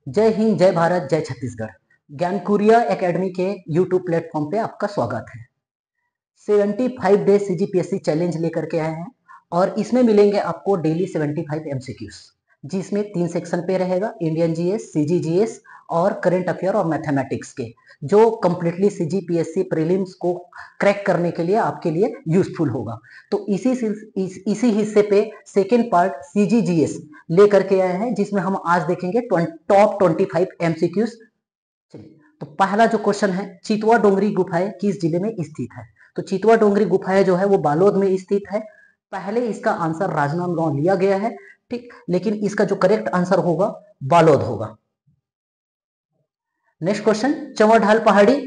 जय हिंद, जय भारत, जय छत्तीसगढ़। ज्ञानकुरिया एकेडमी के यूट्यूब प्लेटफॉर्म पे आपका स्वागत है। 75 डेज सीजीपीएससी चैलेंज लेकर के आए हैं और इसमें मिलेंगे आपको डेली 75 एमसीक्यूज, जिसमें 3 सेक्शन पे रहेगा, इंडियन जीएस, सीजीजीएस और करंट अफेयर और मैथमेटिक्स के, जो कंप्लीटली सीजीपीएससी प्रीलिम्स को क्रैक करने के लिए आपके लिए यूजफुल होगा। तो इसी हिस्से पे सेकेंड पार्ट सीजीजीएस लेकर के आए हैं, जिसमें हम आज देखेंगे टॉप 25 एमसीक्यूज। चलिए, तो पहला जो क्वेश्चन है, चितवा डोंगरी गुफाएं किस जिले में स्थित है? तो चितवा डोंगरी गुफाएं जो है वो बालोद में स्थित है। पहले इसका आंसर राजनांदगांव लिया गया है, ठीक, लेकिन इसका जो करेक्ट आंसर होगा बालोद होगा। नेक्स्ट क्वेश्चन, चंवरढाल पहाड़ी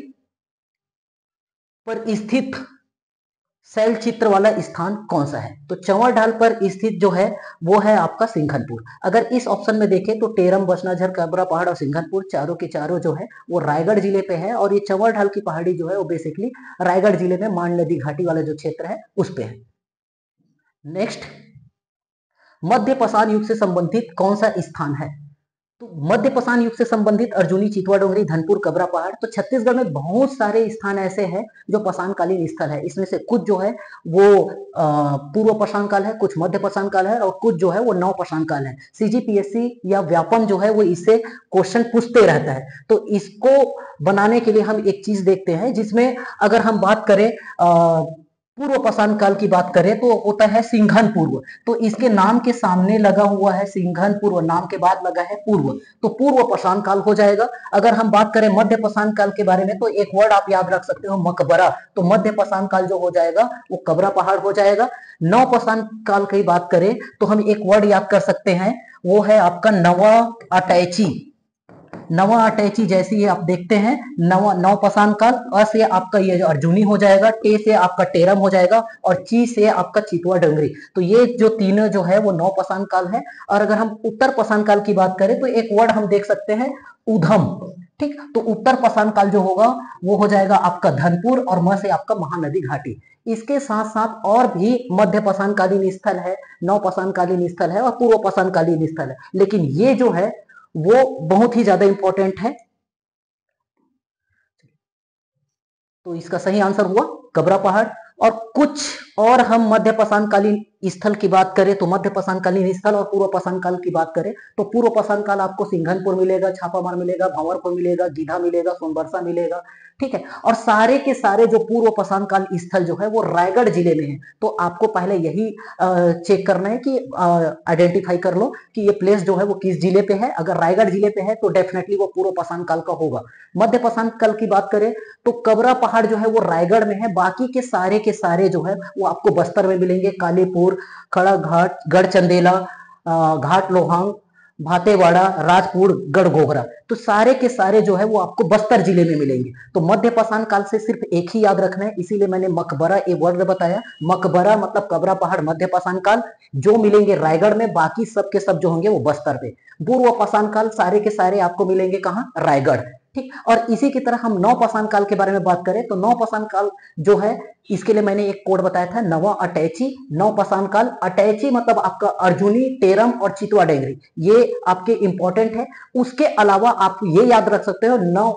पर स्थित शैल चित्र वाला स्थान कौन सा है? तो चंवरढाल पर स्थित जो है वो है आपका सिंघनपुर। अगर इस ऑप्शन में देखें तो टेरम, बसनाझर, कबरा पहाड़ और सिंघनपुर चारों के चारों जो है वो रायगढ़ जिले पे है, और ये चंवरढाल की पहाड़ी जो है वो बेसिकली रायगढ़ जिले में मान नदी घाटी वाला जो क्षेत्र है उस पे है। नेक्स्ट, मध्य पाषाण युग से संबंधित कौन सा स्थान है? तो मध्य पाषाण युग से संबंधित अर्जुनी, चितवा डोंगरी, धनपुर, कबरा पहाड़। तो छत्तीसगढ़ में बहुत सारे स्थान ऐसे हैं जो पाषाण कालीन स्थल है। इसमें से कुछ जो है वो पूर्व पाषाण काल है, कुछ मध्य पाषाण काल है और कुछ जो है वो नव पाषाण काल है। सीजीपीएससी या व्यापम जो है वो इससे क्वेश्चन पूछते रहता है। तो इसको बनाने के लिए हम एक चीज देखते हैं, जिसमें अगर हम बात करें पूर्व पाषाण काल की बात करें तो होता है सिंघन पूर्व। तो इसके नाम के सामने लगा हुआ है सिंघन पूर्व, नाम के बाद लगा है पूर्व, तो पूर्व पाषाण काल हो जाएगा। अगर हम बात करें मध्य पाषाण काल के बारे में तो एक वर्ड आप याद रख सकते हो, मकबरा। तो मध्य पाषाण काल जो हो जाएगा वो कबरा पहाड़ हो जाएगा। नव पाषाण काल की बात करें तो हम एक वर्ड याद कर सकते हैं, वो है आपका नवा अटैची। नवा अटैची जैसी ये आप देखते हैं, नवा नव पाषाण काल। अ से आपका ये जो अर्जुनी हो जाएगा, टे से आपका टेरम हो जाएगा और ची से आपका चितवा डोंगरी। तो ये जो तीनों जो है वो नव पाषाण काल है। और अगर हम उत्तर पाषाण काल की बात करें तो एक वर्ड हम देख सकते हैं, उधम। ठीक, तो उत्तर पाषाण काल जो होगा वो हो जाएगा आपका धनपुर और म से आपका महानदी घाटी। इसके साथ साथ और भी मध्य पाषाण कालीन स्थल है, नव पाषाण कालीन स्थल है और पूर्व पाषाण कालीन स्थल है, लेकिन ये जो है वो बहुत ही ज्यादा इंपॉर्टेंट है। तो इसका सही आंसर हुआ कबरा पहाड़। और कुछ और हम मध्य पाषाण कालीन स्थल की बात करें तो मध्य पाषाण कालीन स्थल और पूर्व पाषाण काल की बात करें तो पूर्व पाषाण काल आपको सिंघनपुर मिलेगा, छापामार मिलेगा, भंवरपुर मिलेगा, गीधा मिलेगा, सोनबरसा मिलेगा। ठीक है, और सारे के सारे जो पूर्व पाषाण काल स्थल जो है वो रायगढ़ जिले में है। तो आपको पहले यही चेक करना है कि आइडेंटिफाई कर लो कि ये प्लेस जो है वो किस जिले पे है। अगर रायगढ़ जिले पे है तो डेफिनेटली वो पूर्व पाषाण काल का होगा। मध्य पाषाण काल की बात करें तो कबरा पहाड़ जो है वो रायगढ़ में है, बाकी के सारे जो है वो आपको बस्तर में मिलेंगे, कालीपुर, खड़ा घाट, गढ़चंदेला, घाट लोहांग, भातेवाड़ा, राजपुर, गढ़घोगरा। तो सारे के सारे जो है वो आपको बस्तर जिले में मिलेंगे। तो मध्य पाषाण काल से सिर्फ एक ही याद रखना है, इसीलिए मैंने मकबरा ए वर्ड बताया। मकबरा मतलब कबरा पहाड़ मध्य पाषाण काल जो मिलेंगे रायगढ़ में, बाकी सब के सब जो होंगे वो बस्तर पे। पूर्व पाषाण काल सारे के सारे आपको मिलेंगे कहाँ? रायगढ़। ठीक, और इसी की तरह हम नौ पाषाण काल के बारे में बात करें तो नौ पाषाण काल जो है इसके लिए मैंने एक कोड बताया था, नवा अटैची। नौ पाषाण काल, अटैची मतलब आपका अर्जुनी, टेरम और चितवा डोंगरी, ये आपके इंपॉर्टेंट है। उसके अलावा आप ये याद रख सकते हो नौ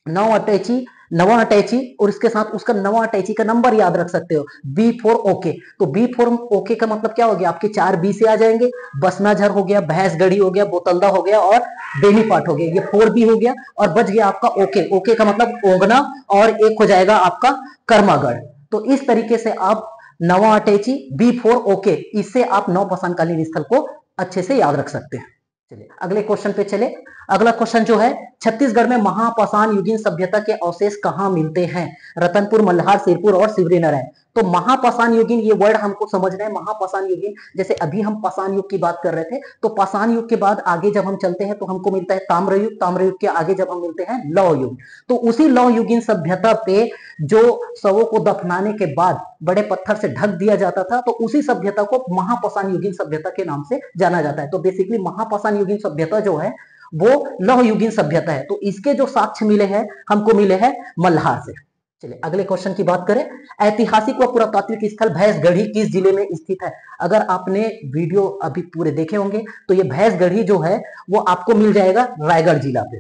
नौ अटैची, नवा अटैची, और इसके साथ उसका नवा अटैची का नंबर याद रख सकते हो, B4 ओके। तो B4 ओके का मतलब क्या हो गया? आपके 4 बी से आ जाएंगे, बसनाझर हो गया, भैंसगढ़ी हो गया, बोतलदा हो गया और बेनीपाट हो गया, ये 4B हो गया। और बच गया आपका ओके। ओके का मतलब ओगना, और एक हो जाएगा आपका कर्मागढ़। तो इस तरीके से आप नवा अटैची, B4 ओके, इससे आप नौ पाषाण कालीन स्थल को अच्छे से याद रख सकते हैं। चलिए अगले क्वेश्चन पे चले। अगला क्वेश्चन जो है, छत्तीसगढ़ में महापाषाण युगीन सभ्यता के अवशेष कहां मिलते हैं? रतनपुर, मल्हार, सिरपुर और शिवरीनारायण। तो महापाषाण युगीन ये वर्ड हमको समझना है। महापाषाण युगीन, जैसे अभी हम पाषाण युग की बात कर रहे थे, तो पाषाण युग के बाद आगे जब हम चलते हैं तो हमको मिलता है ताम्र युग, ताम्र युग के आगे जब हम मिलते हैं लौह युग। तो उसी लौह युगीन सभ्यता पे जो शवों को दफनाने के बाद बड़े पत्थर से ढक दिया जाता था, तो उसी सभ्यता को महापाषाण युगीन सभ्यता के नाम से जाना जाता है। तो बेसिकली महापाषाण युगीन सभ्यता जो है वो लौह युगीन सभ्यता है। तो इसके जो साक्ष्य मिले हैं हमको, मिले हैं मल्हार से। चलिए अगले क्वेश्चन की बात करें। ऐतिहासिक व पुरातात्विक स्थल भैंसगढ़ी किस जिले में स्थित है? अगर आपने वीडियो अभी पूरे देखे होंगे तो ये भैंसगढ़ी जो है वो आपको मिल जाएगा रायगढ़ जिला पे।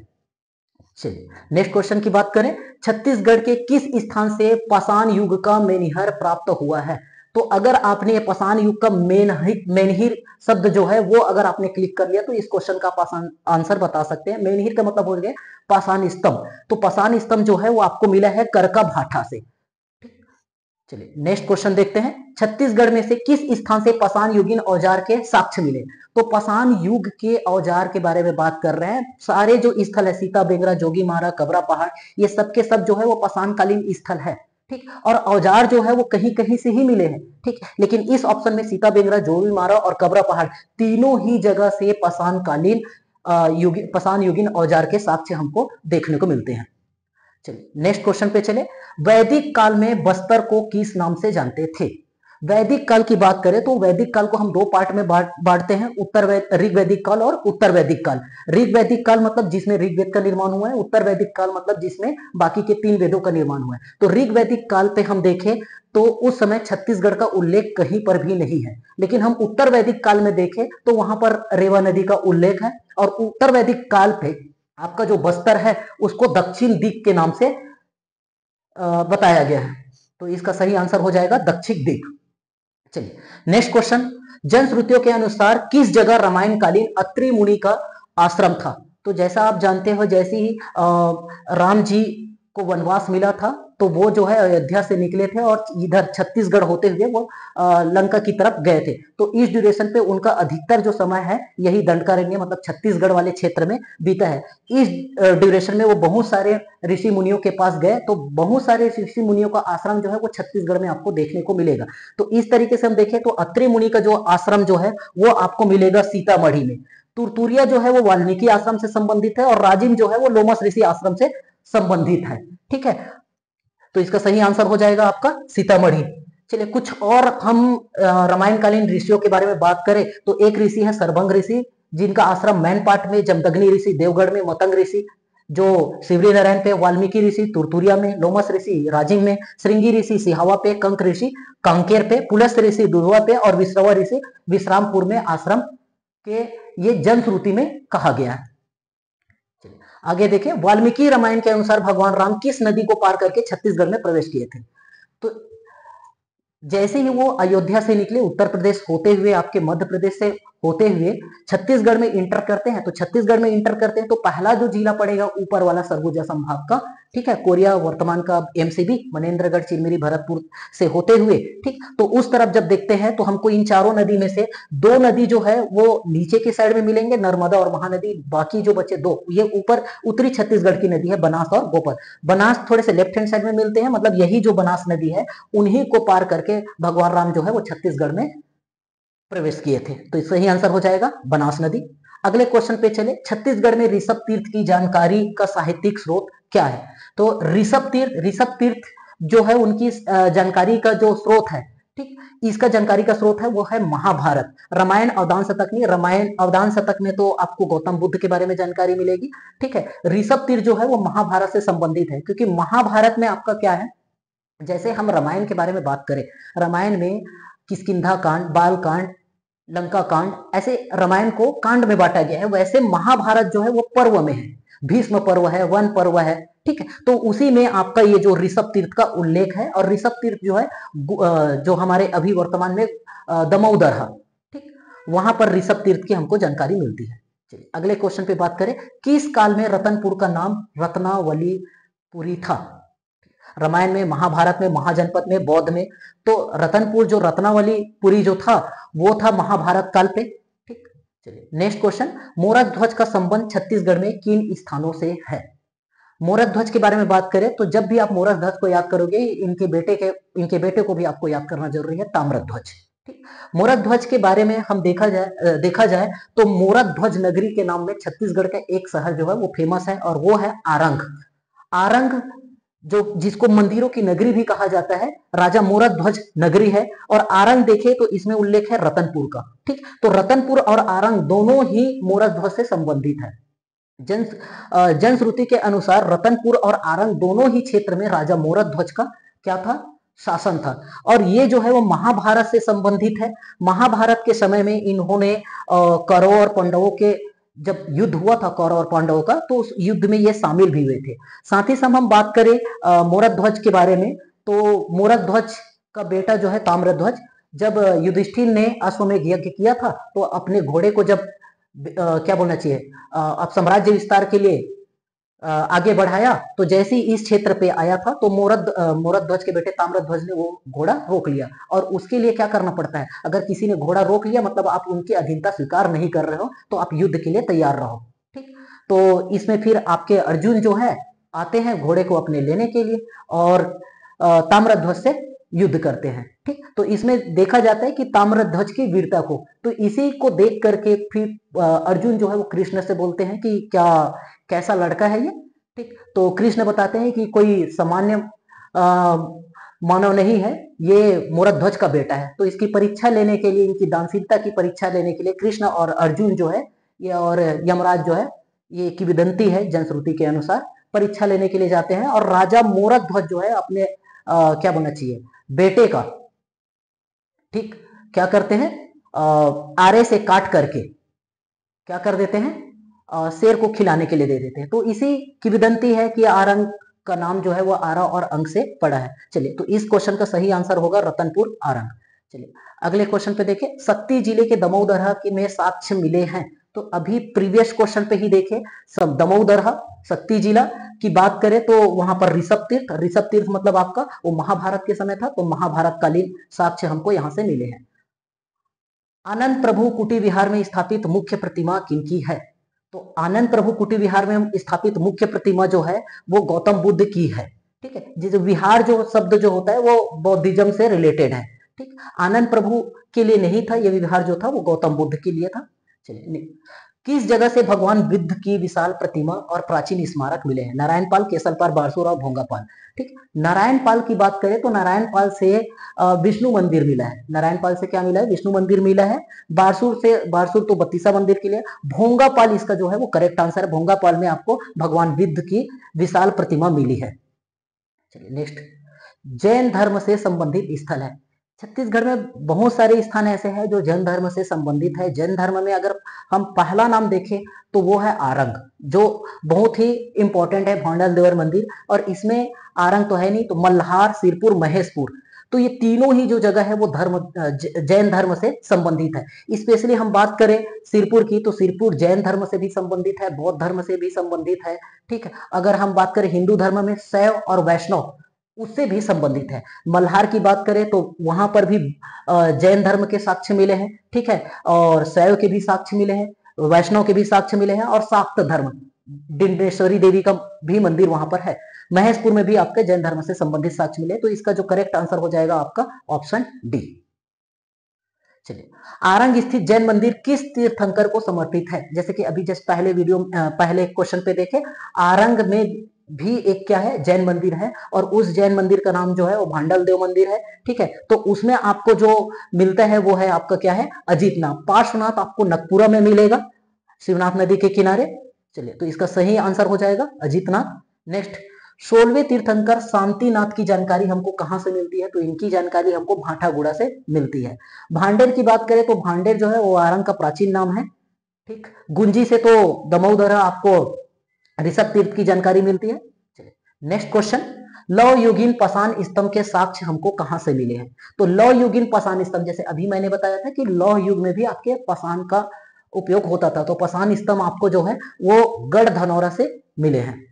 चलिए नेक्स्ट क्वेश्चन की बात करें। छत्तीसगढ़ के किस स्थान से पाषाण युग का मेनिहर प्राप्त हुआ है? तो अगर आपने ये पाषाण युग का मेनहिर शब्द जो है वो अगर आपने क्लिक कर लिया तो इस क्वेश्चन का पाषाण आंसर बता सकते हैं। मेनहिर का मतलब हो गया पाषाण स्तंभ। तो पाषाण स्तंभ जो है वो आपको मिला है करका भाठा से। चलिए नेक्स्ट क्वेश्चन देखते हैं। छत्तीसगढ़ में से किस स्थान से पाषाण युगीन औजार के साक्ष्य मिले? तो पाषाण युग के औजार के बारे में बात कर रहे हैं। सारे जो स्थल है सीता बेंगरा, जोगी मारा, कबरा पहाड़, ये सब के सब जो है वो पाषाण कालीन स्थल है। ठीक, और औजार जो है वो कहीं कहीं से ही मिले हैं। ठीक, लेकिन इस ऑप्शन में सीता बेंगरा, जोगी मारा और कबरा पहाड़ तीनों ही जगह से पाषाण कालीन पाषाण युगीन औजार के साक्ष्य हमको देखने को मिलते हैं। चलिए नेक्स्ट क्वेश्चन पे चले। वैदिक काल में बस्तर को किस नाम से जानते थे? वैदिक काल की बात करें तो वैदिक काल को हम दो पार्ट में बांटते हैं, ऋग वैदिक काल और उत्तर वैदिक काल। ऋग वैदिक काल मतलब जिसमें ऋग्वेद का निर्माण हुआ है, उत्तर वैदिक काल मतलब जिसमें बाकी के 3 वेदों का निर्माण हुआ है। तो ऋग वैदिक काल पे हम देखें तो उस समय छत्तीसगढ़ का उल्लेख कहीं पर भी नहीं है, लेकिन हम उत्तर वैदिक काल में देखें तो वहां पर रेवा नदी का उल्लेख है। और उत्तर वैदिक काल पे आपका जो बस्तर है उसको दक्षिण दिक के नाम से बताया गया है। तो इसका सही आंसर हो जाएगा दक्षिण दिक। चलिए नेक्स्ट क्वेश्चन। जनश्रुतियों के अनुसार किस जगह रामायण कालीन अत्रि मुनि का आश्रम था? तो जैसा आप जानते हो, जैसे ही राम जी को वनवास मिला था तो वो जो है अयोध्या से निकले थे और इधर छत्तीसगढ़ होते हुए वो लंका की तरफ गए थे। तो इस ड्यूरेशन पे उनका अधिकतर जो समय है यही दंडकारण्य मतलब छत्तीसगढ़ वाले क्षेत्र में बीता है। इस ड्यूरेशन में वो बहुत सारे ऋषि मुनियों के पास गए, तो बहुत सारे ऋषि मुनियों का आश्रम जो है वो छत्तीसगढ़ में आपको देखने को मिलेगा। तो इस तरीके से हम देखें तो अत्रि मुनि का जो आश्रम जो है वो आपको मिलेगा सीतामढ़ी में। तुरतुरिया जो है वो वाल्मीकि आश्रम से संबंधित है और राजिम जो है वो लोमस ऋषि आश्रम से संबंधित है। ठीक है, तो इसका सही आंसर हो जाएगा आपका सीतामढ़ी। चलिए कुछ और हम रामायणकालीन ऋषियों के बारे में बात करें तो एक ऋषि है सरभंग ऋषि, जिनका आश्रम मैनपाट में, जमदग्नि ऋषि देवगढ़ में, मतंग ऋषि जो शिवरी नारायण पे, वाल्मीकि ऋषि तुरतुरिया में, लोमस ऋषि राजिम में, श्रृंगी ऋषि सिहावा पे, कंक ऋषि कांकेर पे, पुलस्त ऋषि दुधवा पे और विश्रवा ऋषि विश्रामपुर में आश्रम के ये जनश्रुति में कहा गया है। आगे देखिए, वाल्मीकि रामायण के अनुसार भगवान राम किस नदी को पार करके छत्तीसगढ़ में प्रवेश किए थे? तो जैसे ही वो अयोध्या से निकले, उत्तर प्रदेश होते हुए आपके मध्य प्रदेश से होते हुए छत्तीसगढ़ में इंटर करते हैं, तो छत्तीसगढ़ में इंटर करते हैं तो पहला जो जिला पड़ेगा ऊपर वाला सरगुजा संभाग का, ठीक है, कोरिया वर्तमान का एमसीबी, मनेन्द्रगढ़, चिरमिरी, भरतपुर से होते हुए, ठीक, तो उस तरफ जब देखते हैं तो हमको इन चारों नदी में से 2 नदी जो है वो नीचे की साइड में मिलेंगे, नर्मदा और महानदी। बाकी जो बचे 2 ये ऊपर उत्तरी छत्तीसगढ़ की नदी है, बनास और गोपर। बनास थोड़े से लेफ्ट हैंड साइड में मिलते हैं, मतलब यही जो बनास नदी है उन्हीं को पार करके भगवान राम जो है वो छत्तीसगढ़ में प्रवेश किए थे। तो सही आंसर हो जाएगा बनास नदी। अगले क्वेश्चन पे चले। छत्तीसगढ़ में ऋषभ तीर्थ की जानकारी का साहित्यिक स्रोत क्या है? तो ऋषभ तीर्थ जो है उनकी जानकारी का जो स्रोत है, ठीक, इसका जानकारी का स्रोत है वो है महाभारत। रामायण अवदान शतक नहीं, रामायण अवदान शतक में तो आपको गौतम बुद्ध के बारे में जानकारी मिलेगी। ठीक है, ऋषभ तीर्थ जो है वो महाभारत से संबंधित है, क्योंकि महाभारत में आपका क्या है, जैसे हम रामायण के बारे में बात करें, रामायण में किष्किंधा कांड, बाल कांड, लंका कांड, ऐसे रामायण को कांड में बांटा गया है। वैसे महाभारत जो है वो पर्व में है, भीष्म पर्व है, वन पर्व है, ठीक है, तो उसी में आपका ये जो ऋषभ तीर्थ का उल्लेख है। और ऋषभ तीर्थ जो है जो हमारे अभी वर्तमान में दमोदर है, ठीक, वहां पर ऋषभ तीर्थ की हमको जानकारी मिलती है। चलिए अगले क्वेश्चन पे बात करें। किस काल में रतनपुर का नाम रत्नावलीपुरी था? रामायण में, महाभारत में, महाजनपद में, बौद्ध में। तो रतनपुर जो रत्नावलीपुरी जो था वो था महाभारत काल पे। ठीक, चलिए नेक्स्ट क्वेश्चन। मोरक ध्वज का संबंध छत्तीसगढ़ में किन स्थानों से है? मोरक ध्वज के बारे में बात करें तो जब भी आप मोरक ध्वज को याद करोगे, इनके बेटे को भी आपको याद करना जरूरी है, ताम्रध्वज। ठीक, मोरक ध्वज के बारे में हम देखा जाए तो मोरक ध्वज नगरी के नाम में छत्तीसगढ़ का एक शहर जो है वो फेमस है और वो है आरंग। आरंग जो जिसको मंदिरों की नगरी भी कहा जाता है, राजा मोरक ध्वज नगरी है। और आरंग देखे तो इसमें उल्लेख है रतनपुर का। ठीक, तो रतनपुर और आरंग दोनों ही मोरक ध्वज से संबंधित है। जनश्रुति के अनुसार रतनपुर और आरंग दोनों ही क्षेत्र में राजा मोरध्वज का क्या था, शासन था। और ये जो है वो महाभारत से संबंधित है। महाभारत के समय में इन्होंने कौरवों और पांडवों के जब युद्ध हुआ था कौरव और पांडवों का, तो उस युद्ध में ये शामिल भी हुए थे। साथ ही साथ हम बात करें मोरध्वज के बारे में, तो मोरध्वज का बेटा जो है ताम्रध्वज, जब युधिष्ठिर ने अश्वमेध यज्ञ किया था तो अपने घोड़े को जब क्या बोलना चाहिए, अब साम्राज्य विस्तार के लिए आगे बढ़ाया, तो जैसे ही इस क्षेत्र पे आया था तो मोरध्वज के बेटे ताम्रध्वज ने वो घोड़ा रोक लिया। और उसके लिए क्या करना पड़ता है, अगर किसी ने घोड़ा रोक लिया मतलब आप उनकी अधीनता स्वीकार नहीं कर रहे हो, तो आप युद्ध के लिए तैयार रहो। ठीक, तो इसमें फिर आपके अर्जुन जो है आते हैं घोड़े को अपने लेने के लिए और ताम्रध्वज से युद्ध करते हैं। ठीक, तो इसमें देखा जाता है कि ताम्रध्वज की वीरता को, तो इसी को देख करके फिर अर्जुन जो है वो कृष्ण से बोलते हैं कि क्या कैसा लड़का है ये। ठीक, तो कृष्ण बताते हैं कि कोई सामान्य मानव नहीं है, ये मोरध्वज का बेटा है। तो इसकी परीक्षा लेने के लिए, इनकी दानशीलता की परीक्षा लेने के लिए कृष्ण और अर्जुन जो है ये और यमराज जो है, ये किंवदंती है जनश्रुति के अनुसार, परीक्षा लेने के लिए जाते हैं। और राजा मोरध्वज जो है अपने क्या बोलना चाहिए, बेटे का, ठीक, क्या करते हैं, आरे से काट करके क्या कर देते हैं, शेर को खिलाने के लिए दे देते हैं। तो इसी किंवदंती है कि आरंग का नाम जो है वो आरा और अंग से पड़ा है। चलिए, तो इस क्वेश्चन का सही आंसर होगा रतनपुर आरंग। चलिए अगले क्वेश्चन पे देखें, शक्ति जिले के दमोदरहा में साक्ष्य मिले हैं। तो अभी प्रीवियस क्वेश्चन पे ही देखें, सब दमोदरहा शक्ति जिला की बात करें तो वहां पर ऋषभ तीर्थ मतलब आपका वो महाभारत के समय था, तो महाभारत कालीन साक्ष्य हमको यहां से मिले हैं। आनंद प्रभु कुटी विहार में स्थापित मुख्य प्रतिमा किनकी है? तो आनंद प्रभु कुटी विहार में स्थापित मुख्य प्रतिमा जो है वो गौतम बुद्ध की है। ठीक है, जो विहार जो शब्द जो होता है वो बौद्धिज्म से रिलेटेड है। ठीक, आनंद प्रभु के लिए नहीं था, ये विहार जो था वो गौतम बुद्ध के लिए था। चलिए, किस जगह से भगवान बुद्ध की विशाल प्रतिमा और प्राचीन स्मारक मिले हैं? नारायणपाल, केसलपाल, बारसूर और भोंगापाल। ठीक, नारायणपाल की बात करें तो नारायणपाल से विष्णु मंदिर मिला है। नारायणपाल से क्या मिला है? विष्णु मंदिर मिला है। बारसूर तो बत्तीसा मंदिर के लिए। भोंगापाल इसका जो है वो करेक्ट आंसर है। भोंगापाल में आपको भगवान बुद्ध की विशाल प्रतिमा मिली है। चलिए नेक्स्ट, जैन धर्म से संबंधित स्थल है। छत्तीसगढ़ में बहुत सारे स्थान ऐसे हैं जो जैन धर्म से संबंधित है। जैन धर्म में अगर हम पहला नाम देखें तो वो है आरंग, जो बहुत ही इंपॉर्टेंट है, भौंडल देवर मंदिर। और इसमें आरंग तो है नहीं, तो मल्हार, सिरपुर, महेशपुर, तो ये तीनों ही जो जगह है वो जैन धर्म से संबंधित है। स्पेशली हम बात करें सिरपुर की, तो सिरपुर जैन धर्म से भी संबंधित है, बौद्ध धर्म से भी संबंधित है। ठीक है, अगर हम बात करें हिंदू धर्म में शैव और वैष्णव, उससे भी संबंधित है। मल्हार की बात करें तो वहां पर भी जैन धर्म के साक्ष्य मिले हैं। ठीक है, और शैव के भी साक्ष्य मिले हैं, वैष्णव के भी साक्ष्य मिले हैं, और शाक्त धर्म, डिंडेश्वरी देवी का भी मंदिर वहां पर है। महेशपुर में भी आपके जैन धर्म से संबंधित साक्ष्य मिले। तो इसका जो करेक्ट आंसर हो जाएगा आपका ऑप्शन डी। चलिए, आरंग स्थित जैन मंदिर किस तीर्थंकर को समर्पित है? जैसे कि अभी जस्ट पहले क्वेश्चन पे देखे, आरंग में भी एक क्या है, जैन मंदिर है, और उस जैन मंदिर का नाम जो है वो भांडल देव मंदिर है। ठीक है, तो उसमें आपको जो मिलता है वो है आपका क्या है, अजितनाथ। पार्श्वनाथ आपको नगपुरा में मिलेगा, शिवनाथ नदी के किनारे। चलिए, तो इसका सही आंसर हो जाएगा अजितनाथ। नेक्स्ट, 16वें तीर्थंकर शांतिनाथ की जानकारी हमको कहां से मिलती है? तो इनकी जानकारी हमको भाटागुड़ा से मिलती है। भांडेर की बात करें तो भांडेर जो है वो आरंग का प्राचीन नाम है। ठीक, गुंजी से तो दमोदरा आपको ऋषभ तीर्थ की जानकारी मिलती है। चलिए नेक्स्ट क्वेश्चन, लौह युगीन पाषाण स्तंभ के साक्ष्य हमको कहां से मिले हैं? तो लौह युगीन पाषाण स्तंभ, जैसे अभी मैंने बताया था कि लौह युग में भी आपके पाषाण का उपयोग होता था, तो पाषाण स्तंभ आपको जो है वो गढ़ धनौरा से मिले हैं।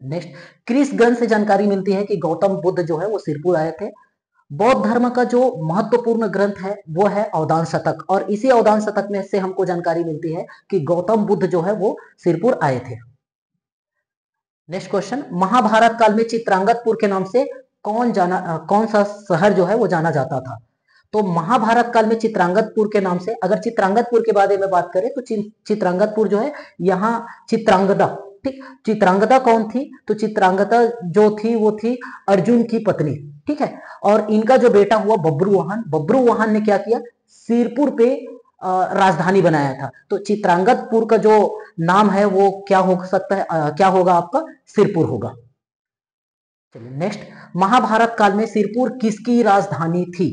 नेक्स्ट, किस ग्रंथ से जानकारी मिलती है कि गौतम बुद्ध जो है वो सिरपुर आए थे? बौद्ध धर्म का जो महत्वपूर्ण ग्रंथ है वो है अवदान शतक, और इसी अवदान शतक में से हमको जानकारी मिलती है कि गौतम बुद्ध जो है वो सिरपुर आए थे। नेक्स्ट क्वेश्चन, महाभारत काल में चित्रांगतपुर के नाम से कौन सा शहर जो है वो जाना जाता था? तो महाभारत काल में चित्रांगतपुर के नाम से, अगर चित्रांगतपुर के बारे में बात करें तो चित्रांगतपुर जो है यहाँ चित्रांगदा। ठीक, चित्रांगदा कौन थी? तो चित्रांगदा जो थी वो थी अर्जुन की पत्नी। ठीक है, और इनका जो बेटा हुआ बब्रुवाहन, बब्रुवाहन ने क्या किया, सिरपुर पे राजधानी बनाया था। तो चित्रांगदपुर का जो नाम है वो क्या हो सकता है, क्या होगा आपका, सिरपुर होगा। चलिए नेक्स्ट, महाभारत काल में सिरपुर किसकी राजधानी थी?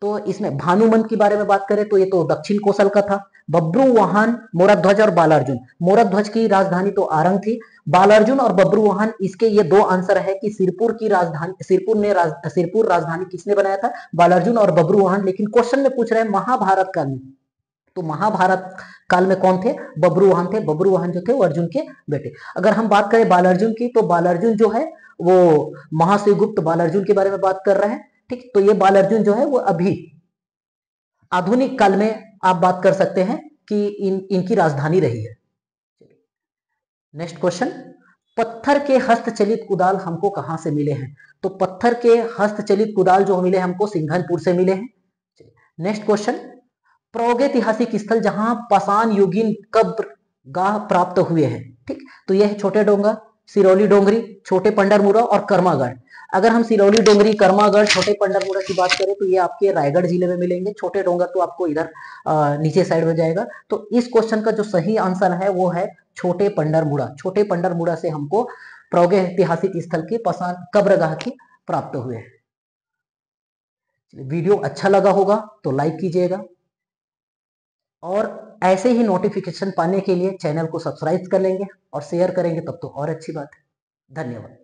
तो इसमें भानुमंत के बारे में बात करें तो ये तो दक्षिण कोसल का था। बब्रुवाहन, मोरध्वज और बालार्जुन। मोरध्वज की राजधानी तो आरंग थी। बालार्जुन और बब्रुवाहन, इसके ये दो आंसर है कि सिरपुर की राजधानी, सिरपुर राजधानी किसने बनाया था, बालार्जुन और बब्रुवाहन। लेकिन क्वेश्चन में पूछ रहे हैं महाभारत काल में, तो महाभारत काल में कौन थे, बब्रुवाहन थे। बब्रुवाहन जो थे वो अर्जुन के बेटे। अगर हम बात करें बालार्जुन की, तो बालार्जुन जो है वो महाशिवगुप्त बालार्जुन के बारे में बात कर रहे हैं। ठीक, तो ये बालार्जुन जो है वो अभी आधुनिक काल में आप बात कर सकते हैं कि इनकी राजधानी रही है। नेक्स्ट क्वेश्चन, पत्थर के हस्तचलित कुदाल हमको कहां से मिले हैं? तो पत्थर के हस्तचलित कुदाल जो मिले हमको सिंघनपुर से मिले हैं। नेक्स्ट क्वेश्चन, प्रागैतिहासिक स्थल जहां पाषाण युगीन कब्र गाह प्राप्त हुए हैं। ठीक, तो यह है छोटे डोंगर, सिरौली डोंगरी, छोटे पंडरमुरा और कर्मागढ़। अगर हम सिरौली डोंगरी, कर्मागढ़, छोटे पंडरमुरा की बात करें तो ये आपके रायगढ़ जिले में मिलेंगे। छोटे डोंगर तो आपको इधर नीचे साइड में जाएगा। तो इस क्वेश्चन का जो सही आंसर है वो है छोटे पंडरमुरा। छोटे पंडरमुरा से हमको प्रागैतिहासिक स्थल के पाषाण कब्रगाह की प्राप्त हुए हैं। वीडियो अच्छा लगा होगा तो लाइक कीजिएगा, और ऐसे ही नोटिफिकेशन पाने के लिए चैनल को सब्सक्राइब कर लेंगे और शेयर करेंगे तब तो और अच्छी बात है। धन्यवाद।